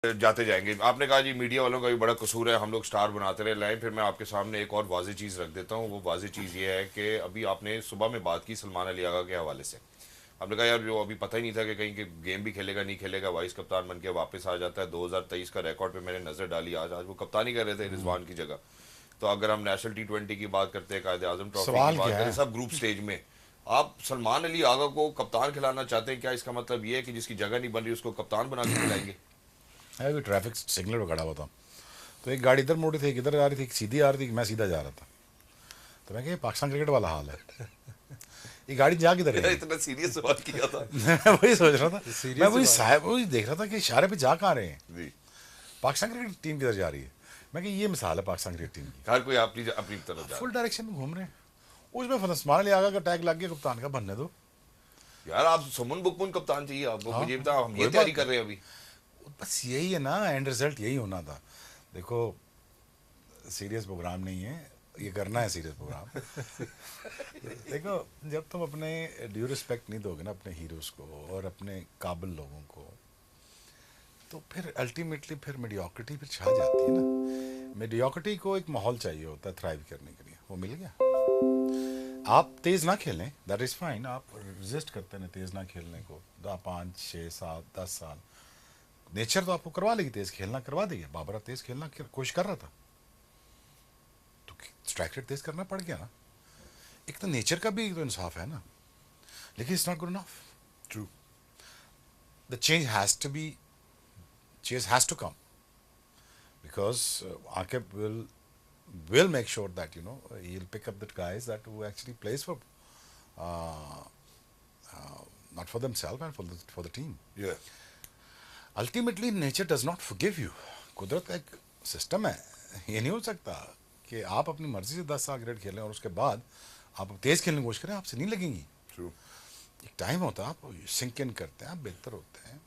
जाते जाएंगे। आपने कहा जी मीडिया वालों का भी बड़ा कसूर है, हम लोग स्टार बनाते रहे लाइन। फिर मैं आपके सामने एक और वाज़ेह चीज़ रख देता हूँ। वो वाज़ेह चीज़ ये है कि अभी आपने सुबह में बात की सलमान अली आगा के हवाले से। आपने कहा यार जो अभी पता ही नहीं था कि कहीं के गेम भी खेलेगा नहीं खेलेगा, वाइस कप्तान बन के वापस आ जाता है। 2023 का रिकॉर्ड पे मैंने नज़र डाली, आज आज वो कप्तानी कर रहे थे रिजवान की जगह। तो अगर हम नेशनल T20 की बात करते हैं, कायदे आजम ट्रॉफी की सवाल बात क्या करें, है? सब ग्रुप स्टेज में, आप सलमान अली आगा को कप्तान खिलाना चाहते हैं क्या? इसका मतलब ये है कि जिसकी जगह नहीं बन रही उसको कप्तान बना के खिलाएंगे? अभी ट्रैफिक सिग्नल पर खड़ा हुआ था, तो एक गाड़ी इधर मोड़ी थी, एक इधर आ रही थी, एक सीधी आ रही थी, मैं सीधा जा रहा था। तो मैं कहा ये पाकिस्तान क्रिकेट वाला हाल है। ये गाड़ी जा किधर रही है? इतना सीरियस सवाल किया था। मैं वही सोच रहा था। मैं सीरियस वही बात। साहब वही देख रहा था कि इशारे पे जा कहाँ रहे हैं, जी। पाकिस्तान क्रिकेट टीम किधर जा रही है। मैं कि ये मिसाल है पाकिस्तान क्रिकेट टीम की, हर कोई अपनी अपनी तरफ जा फुल रहा डायरेक्शन में घूम रहे हैं। उसमें उस्मान अली आगा का टैग लग गया, कप्तान का बनने दो। है। यार आप सुमन बुकमुन कप्तान चाहिए आपको, हाँ, मुझे बता, हम ये कोई तैयारी बात कर रहे हैं अभी। बस यही है ना, एंड रिजल्ट यही होना था। देखो, सीरियस प्रोग्राम नहीं है, ये करना है सीरियस प्रोग्राम। देखो, जब तुम अपने ड्यू रिस्पेक्ट नहीं दोगे ना अपने हीरोज को और अपने काबिल लोगों को, तो फिर अल्टीमेटली फिर मीडियोक्रिटी फिर छा जाती है ना। मीडियोक्रिटी को एक माहौल चाहिए होता है थ्राइव करने के लिए, वो मिल गया। आप तेज ना खेलें, दैट इज फाइन, आप रेजिस्ट करते हैं तेज ना खेलने को, 5 6 7 10 साल नेचर तो आपको करवा लेगी, तेज खेलना करवा देगी। बाबरा तेज खेलना कोशिश कर रहा था, तो स्ट्राइक रेट तेज करना पड़ गया ना। एक तो नेचर का भी तो इंसाफ है ना, लेकिन it's not good enough. True. The change has to be, change has to come, because Akib will make sure that he'll pick up the guys that who actually plays for uh, not for themselves and for the team. ये Ultimately, nature does not forgive you. कुदरत का एक system है, ये नहीं हो सकता कि आप अपनी मर्जी से 10 साल क्रिकेट खेलें और उसके बाद आप तेज खेलने की कोशिश करें, आपसे नहीं लगेंगी। ट्रू। एक टाइम होता है, आप सिंक इन करते हैं, आप बेहतर होते हैं।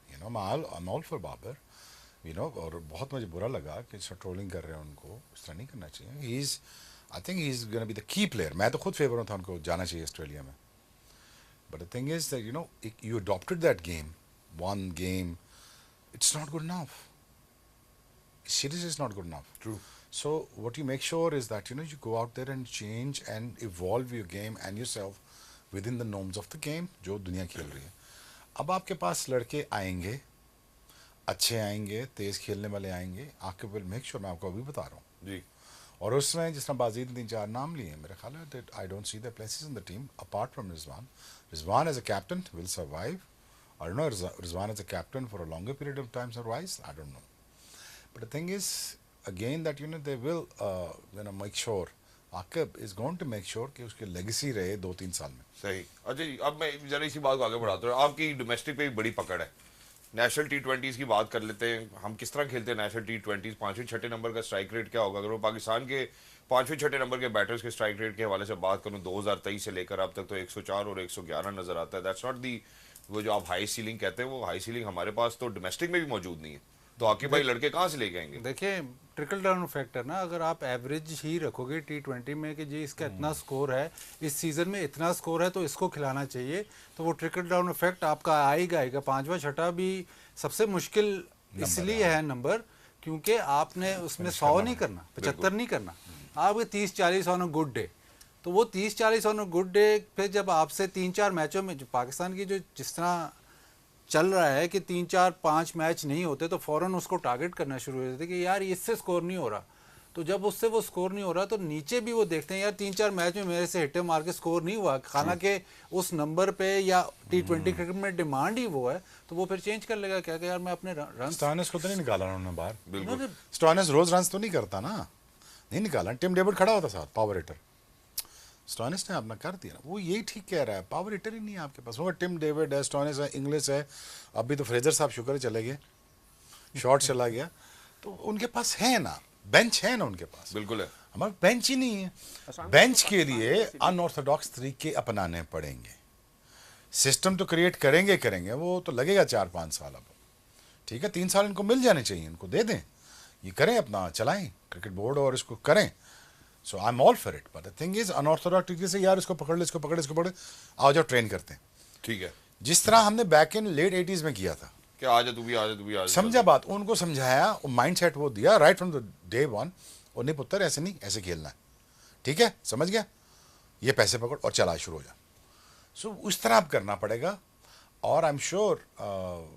I am all for Babar, और बहुत मुझे बुरा लगा कि ट्रोलिंग कर रहे हैं उनको, इस तरह नहीं करना चाहिए। He is, I think he is gonna be the key player. मैं तो खुद फेवर था उनको जाना चाहिए ऑस्ट्रेलिया में, but the thing is that you adopted that game, one game, it's not good enough. Series is not good enough. True. So what you make sure is that you go out there and change and evolve your game and yourself within the norms of the game जो दुनिया खेल रही है। अब आपके पास लड़के आएंगे, अच्छे आएंगे, तेज खेलने वाले आएंगे, आपके विल मेक श्योर, मैं आपको अभी बता रहा हूँ जी। और उसमें जिस तरह बाजीद ने 3 4 नाम लिए, मेरे ख्याल है that I don't see the places in the team apart from Rizwan. Rizwan as a captain will survive. I don't know Rizwan as a captain for a longer period of time survives. I don't know. But the thing is, again, that they will make sure. Aqib is going to make sure कि उसकी legacy रहे 2 3 साल में. सही। अच्छा जी, अब मैं जरा इसी बात को आगे बढ़ाता हूँ। आपकी डोमेस्टिक पे भी बड़ी पकड़ है, नेशनल T20 की बात कर लेते हैं। हम किस तरह खेलते हैं नेशनल T20? 5वें 6ठे नंबर का स्ट्राइक रेट क्या होगा? अगर मैं पाकिस्तान के 5वें 6ठे नंबर के बैटर्स के स्ट्राइक रेट के हवाले से बात करूँ, 2023 से लेकर अब तक तो 104 और 111 नजर आता है। दैट्स नॉट दी, वो जो आप हाई सीलिंग कहते हैं, वो हाई सीलिंग हमारे पास तो डोमेस्टिक में भी मौजूद नहीं है। तो आकिब भाई लड़के कहाँ से लेके आएंगे? देखिए, ट्रिकल डाउन फैक्टर ना, अगर आप एवरेज ही रखोगे T20 में कि जी इसका इतना स्कोर है, इस सीज़न में इतना स्कोर है तो इसको खिलाना चाहिए, तो वो ट्रिकल डाउन इफेक्ट आपका आएगा आएगा। 5वां 6ठा भी सबसे मुश्किल इसलिए है नंबर, क्योंकि आपने उसमें 100 नहीं करना, 75 नहीं करना, आपके 30 40 ऑन अ गुड डे। तो वो 30 40 ऑन अ गुड डे फिर जब आपसे 3 4 मैचों में, जो पाकिस्तान की जो जिस तरह चल रहा है कि 3 4 5 मैच नहीं होते तो फ़ौरन उसको टारगेट करना शुरू हो जाते कि यार इससे स्कोर नहीं हो रहा। तो जब उससे वो स्कोर नहीं हो रहा तो नीचे भी वो देखते हैं यार 3 4 मैच में मेरे से हिट्टे मार के स्कोर नहीं हुआ, हालांकि उस नंबर पे या T20 क्रिकेट में डिमांड ही वो है, तो वो फिर चेंज कर लेगा क्या कि यार मैं अपने रन। स्टोइनिस को तो नहीं निकाला उन्होंने बाहर। बिल्कुल। स्टोइनिस रोज रन तो नहीं करता ना, नहीं निकाला। टिम डेविड खड़ा होता साथ, पावर हिटर। स्टोइनिस ने अपना कर दिया ना, वो यही ठीक कह रहा है, पावर हिटर ही नहीं है आपके पास। वो टिम डेविड है, स्टोइनिस है, इंग्लिश है, अभी तो फ्रेजर साहब शुक्र है चले गए, शॉर्ट चला गया, तो उनके पास है ना, बेंच है ना उनके पास। बिल्कुल है। हमारे बेंच ही नहीं है। बेंच के लिए अनऑर्थोडॉक्स तरीके अपनाने पड़ेंगे। सिस्टम तो क्रिएट करेंगे करेंगे, वो तो लगेगा 4 5 साल। अब ठीक है, 3 साल इनको मिल जाने चाहिए, इनको दे दें, ये करें, अपना चलाएं क्रिकेट बोर्ड और इसको करें। So I am all for it, but the thing is unorthodox तरीके से यार इसको पकड़ ले, इसको पकड़, इसको पकड़, आओ जाओ ट्रेन करते हैं। ठीक है। जिस तरह हमने बैक इन लेट 80s में किया था, कि आ जा तू भी, आ जा तू भी, आ जा। समझा बात, उनको समझाया, माइंडसेट वो दिया right from the day one, और नहीं पुत्र ऐसे नहीं, ऐसे खेलना है, ठीक है, समझ गया, ये पैसे पकड़ और चला शुरू हो जा। सो उस तरह आप करना पड़ेगा, और I am sure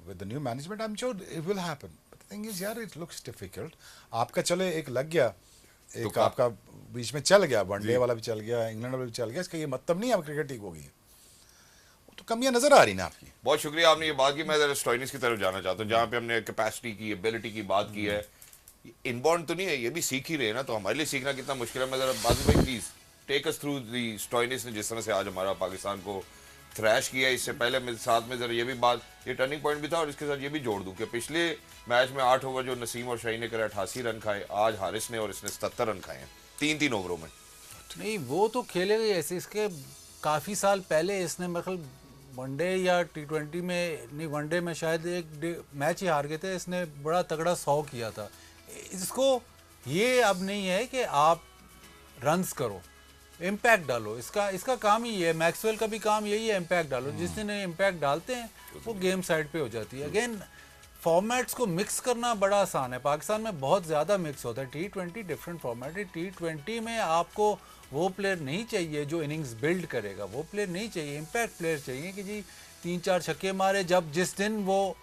with the new management I am sure it will happen. But thing is यार इट लुक्स डिफिकल्ट। आपका चले एक लग गया, एक आपका बीच में चल गया, वनडे वाला भी चल गया, इंग्लैंड वाला भी चल गया, इसका ये मतलब नहीं अब क्रिकेट ठीक हो गई है, तो कमियां नजर आ रही ना आपकी। बहुत शुक्रिया आपने ये बात की। मैं जरा स्टोइनिस की तरफ जाना चाहता हूँ, जहाँ पे हमने कैपेसिटी की, एबिलिटी की बात की है। इनबॉर्न तो नहीं है, ये भी सीख ही रहे हैं ना, तो हमारे लिए सीखना कितना मुश्किल है। मैं जरा बाजू भाई please take us through the Stoinis ने जिस तरह से आज हमारा पाकिस्तान को थ्रैश किया। इससे पहले मैं साथ में जरा ये भी बात, ये टर्निंग पॉइंट भी था, और इसके साथ ये भी जोड़ दूं कि पिछले मैच में 8 ओवर जो नसीम और शाहीन ने करे 88 रन खाए, आज हारिस ने और इसने 77 रन खाए हैं 3-3 ओवरों में। नहीं वो तो खेलेगा ही ऐसे, इसके काफ़ी साल पहले इसने मतलब वनडे या T20 में, नहीं वनडे में शायद एक मैच ही हार गए थे, इसने बड़ा तगड़ा 100 किया था। इसको ये अब नहीं है कि आप रन्स करो, इम्पैक्ट डालो, इसका काम ही है। मैक्सवेल का भी काम यही है, इम्पैक्ट डालो। जिस दिन इम्पैक्ट डालते हैं वो गेम साइड पे हो जाती है। अगेन फॉर्मेट्स को मिक्स करना बड़ा आसान है, पाकिस्तान में बहुत ज़्यादा मिक्स होता है। T20 डिफरेंट फॉर्मेट है, T20 में आपको वो प्लेयर नहीं चाहिए जो इनिंग्स बिल्ड करेगा, वो प्लेयर नहीं चाहिए, इम्पैक्ट प्लेयर चाहिए कि जी 3-4 छक्के मारे। जब जिस दिन वो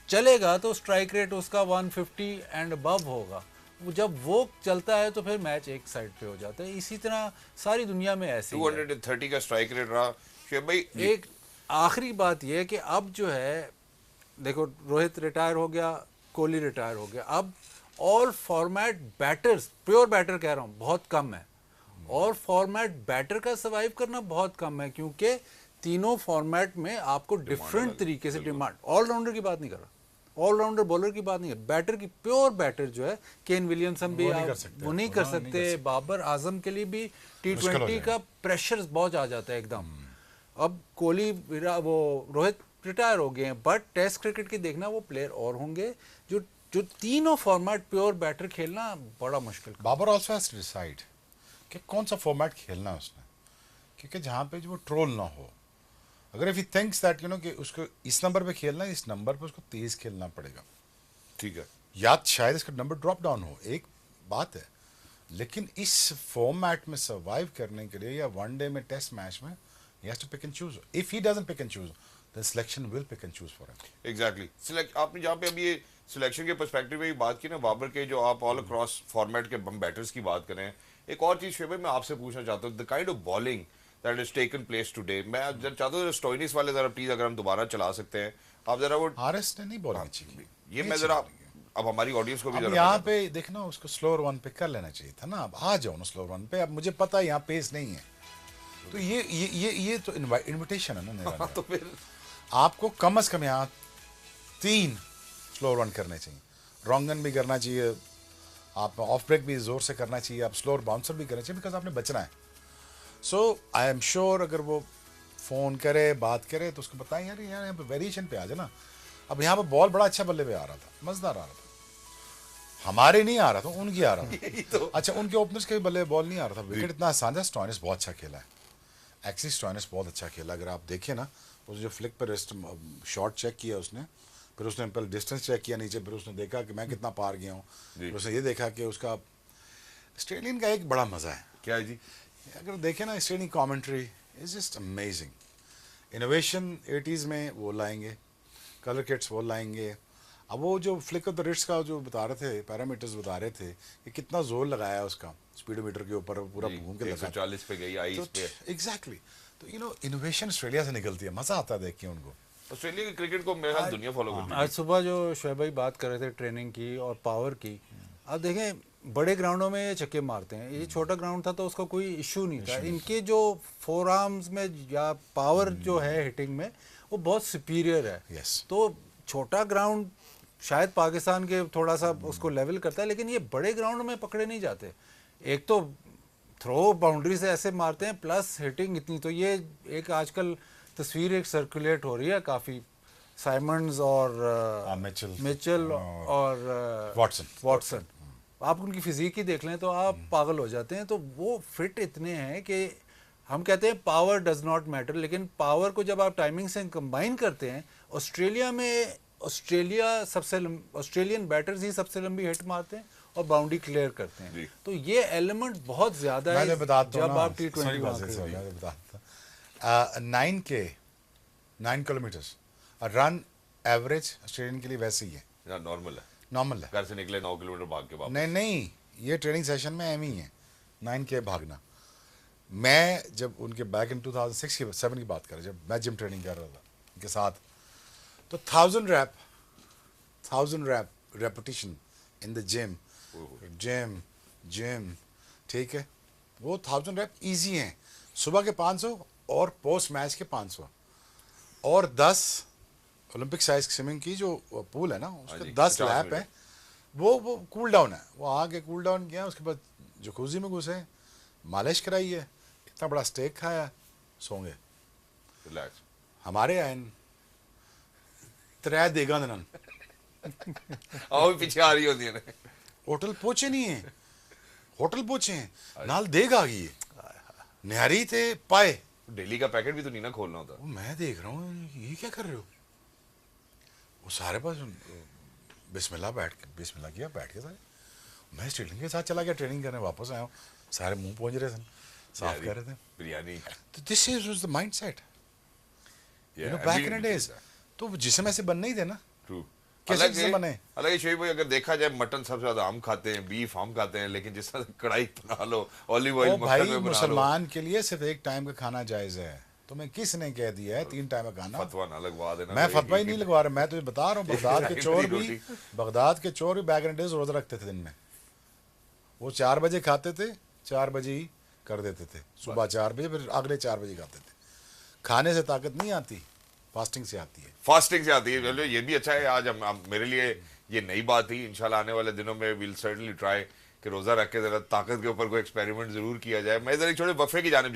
चलेगा तो स्ट्राइक रेट उसका 150 एंड अबव होगा, जब वो चलता है तो फिर मैच एक साइड पे हो जाता है। इसी तरह सारी दुनिया में ऐसे ही है। 230 का स्ट्राइक रेट रहा शेब भाई। एक आखिरी बात यह है कि अब जो है देखो, रोहित रिटायर हो गया, कोहली रिटायर हो गया, अब all format batters, pure batter कह रहा हूँ, बहुत कम है। और फॉर्मेट बैटर का सर्वाइव करना बहुत कम है, क्योंकि तीनों फॉर्मेट में आपको डिफरेंट तरीके से डिमांड, ऑलराउंडर की बात नहीं कर रहा, ऑलराउंडर बॉलर की बात नहीं है, बैटर की, प्योर बैटर जो है, केन विलियमसन भी वो नहीं कर सकते, बाबर आजम के लिए भी T20 का प्रेशर बहुत आ जाता है एकदम। अब कोहली, वो रोहित रिटायर हो गए हैं, बट टेस्ट क्रिकेट की देखना वो प्लेयर और होंगे जो तीनों फॉर्मेट प्योर बैटर खेलना बड़ा मुश्किल। Babar also has to decide कि कौन सा फॉर्मेट खेलना है उसने, क्योंकि जहाँ पे जो वो ट्रोल ना हो। अगर if he thinks that you know कि उसको इस नंबर पे खेलना है, इस नंबर पे उसको तेज खेलना पड़ेगा, ठीक है, या शायद इसका नंबर ड्रॉप डाउन हो, एक बात है। लेकिन इस फॉर्मेट में सर्वाइव करने के लिए, या वनडे में, टेस्ट मैच में, he has to pick and choose. If he doesn't pick and choose, then selection will pick and choose for him. Exactly select. आपने जहाँ पे अभी ये सिलेक्शन के पर्सपेक्टिव में बात की ना, बाबर के जो आप ऑल अक्रॉस फॉर्मेट के बैटर्स की बात करें, एक और चीज शेब मैं आपसे पूछना चाहता हूँ, the kind of bowling that is taken place today. मैं चाहता हूँ स्टोइनिस वाले जरा प्लीज अगर हम दोबारा चला सकते हैं, आप जरा वो हारिस ने नहीं बॉलिंग अच्छी की, ये मैं जरा अब हमारी ऑडियंस को भी अब जरा यहाँ पे देखना, उसको स्लोअर वन पे कर लेना चाहिए था ना। अब आ जाओ ना स्लोअर वन पे। अब मुझे पता है यहाँ पेस नहीं है, तो ये तो इनविटेशन है ना मेरा। तो फिर आपको कम से कम यहाँ 3 स्लोअर वन करने चाहिए, रॉन्गन भी करना चाहिए, आप ऑफ ब्रेक भी जोर से करना चाहिए, आप स्लोअर बाउंसर भी करना चाहिए, बिकॉज आपने बचना है। सो आई एम श्योर अगर वो फ़ोन करे, बात करे, तो उसको बताएं यार यहाँ पे वेरिएशन पे आ जाए ना। अब यहाँ पे बॉल बड़ा अच्छा बल्ले पे आ रहा था, मज़ेदार आ रहा था, हमारे नहीं आ रहा था, उनकी आ रहा था। तो अच्छा, उनके ओपनर्स के बल्ले बॉल नहीं आ रहा था, विकेट इतना आसान था। स्टोइनिस बहुत अच्छा खेला है, एक्चुअली स्टोइनिस बहुत अच्छा खेला। अगर आप देखें ना, उस जो फ्लिक पर शॉट चेक किया उसने, फिर उसने पहले डिस्टेंस चेक किया नीचे, फिर उसने देखा कि मैं कितना पार गया हूँ, फिर उसने ये देखा कि उसका ऑस्ट्रेलियन का एक बड़ा मज़ा है। क्या है जी? अगर देखें ना, Australian commentary is just amazing. Innovation 80s में वो लाएंगे, कलर किट्स वो लाएंगे। अब वो जो फ्लिक ऑफ द रिस्ट का जो बता रहे थे, पैरामीटर्स बता रहे थे कि कितना जोर लगाया उसका स्पीडोमीटर के ऊपर, पूरा घूम के लगा, 140 पे गई आई इस पे। एग्जैक्टली। तो यू नो इनोवेशन ऑस्ट्रेलिया से निकलती है, मज़ा आता है देख के उनको। ऑस्ट्रेलिया के क्रिकेट को मेरे ख्याल दुनिया फॉलो करती है। आज सुबह जो शोएब भाई बात कर रहे थे ट्रेनिंग की और पावर की, अब देखें बड़े ग्राउंडों में ये छक्के मारते हैं, ये छोटा ग्राउंड था तो उसका कोई इशू नहीं था। इनके जो फोर आर्म्स में या पावर जो है हिटिंग में, वो बहुत सुपीरियर है। Yes. तो छोटा ग्राउंड शायद पाकिस्तान के थोड़ा सा उसको लेवल करता है, लेकिन ये बड़े ग्राउंड में पकड़े नहीं जाते। एक तो थ्रो बाउंड्री से ऐसे मारते हैं, प्लस हिटिंग इतनी। तो ये एक आजकल तस्वीर एक सर्कुलेट हो रही है काफ़ी, साइमंड्स और मिचेल और वॉटसन। आप उनकी फिजिक ही देख लें तो आप पागल हो जाते हैं। तो वो फिट इतने हैं कि हम कहते हैं पावर डज नॉट मैटर, लेकिन पावर को जब आप टाइमिंग से कंबाइन करते हैं, ऑस्ट्रेलिया में ऑस्ट्रेलियन बैटर्स ही सबसे लंबी हिट मारते हैं और बाउंड्री क्लियर करते हैं। तो ये एलिमेंट बहुत ज्यादा है जब आप T20 बताता 9 किलोमीटर्स रन एवरेज ऑस्ट्रेलियन के लिए वैसे ही है, नॉर्मल है, नॉर्मल है। घर से निकले 9 किलोमीटर भाग के वापस। नहीं, ये ट्रेनिंग सेशन में एम ही है 9K भागना। मैं जब उनके बैक इन 2006 की 7 की बात करें, जब मैं जिम ट्रेनिंग कर रहा था उनके साथ, तो 1000 rep repetition in the gym, ठीक है, वो 1000 रैप इजी हैं। सुबह के 500 और पोस्ट मैच के 500 और 10 ओलंपिक साइज स्विमिंग की जो पूल है ना, उसके 10 लैप है, वो कूल डाउन है। वो आके कूल डाउन किया, उसके बाद जकूजी में घुसे, मालिश कराई है, इतना बड़ा स्टेक खाया, सोंगे। रिलैक्स। हमारे आयन 3 देगा दिन आओ पीछे आ रही होती है ना। होटल पहुंचे नहीं है, होटल पहुंचे हैं नाल देग आ गई है, निहारी थे पाए। डेली का पैकेट भी तो नहीं ना खोलना होता। वो मैं देख रहा हूँ ये क्या कर रहे हो, वो सारे पास बिस्मिल्लाह किया, बैठ के सारे। मैं स्टेडियम के साथ चला गया ट्रेनिंग करने, वापस आया हूँ, सारे मुंह पहुंच रहे थे, साफ कर रहे थे। बिरयानी। तो this is the mindset, you know, back in the days. तो जिसम ऐसे बनने ही थे ना, ट्रू। कैसे जिसम बने। हालांकि शोएब भाई अगर देखा जाए, मटन सबसे ज्यादा हम खाते हैं, बीफ हम खाते हैं, लेकिन जिस तरह कढ़ाई बना लो, ऑलिव ऑयल मक्खन भाई में बना लो। मुसलमान के लिए सिर्फ एक टाइम का खाना जायज है। तुम्हें किसने कह दिया है 3 टाइम का खाना? फतवा ना लगवा देना। मैं फतवा ही नहीं लगवा रहा, मैं तुझे बता रहा हूँ, बगदाद के चोर भी बैक इन डेज रोजा रखते थे दिन में। वो 4 बजे खाते थे, 4 बजे ही कर देते थे, सुबह 4 बजे, फिर अगले 4 बजे खाते थे। खाने से ताकत नहीं आती, फास्टिंग से आती है। फास्टिंग से आती है। चलो ये भी अच्छा है, आज हम मेरे लिए ये नई बात थी। इंशाल्लाह आने वाले दिनों में विल सर्टेनली ट्राई कि रोजा रख के जरा ताकत के ऊपर कोई एक्सपेरिमेंट जरूर किया जाए। मैं जरा एक छोटे वक्फे की जानिब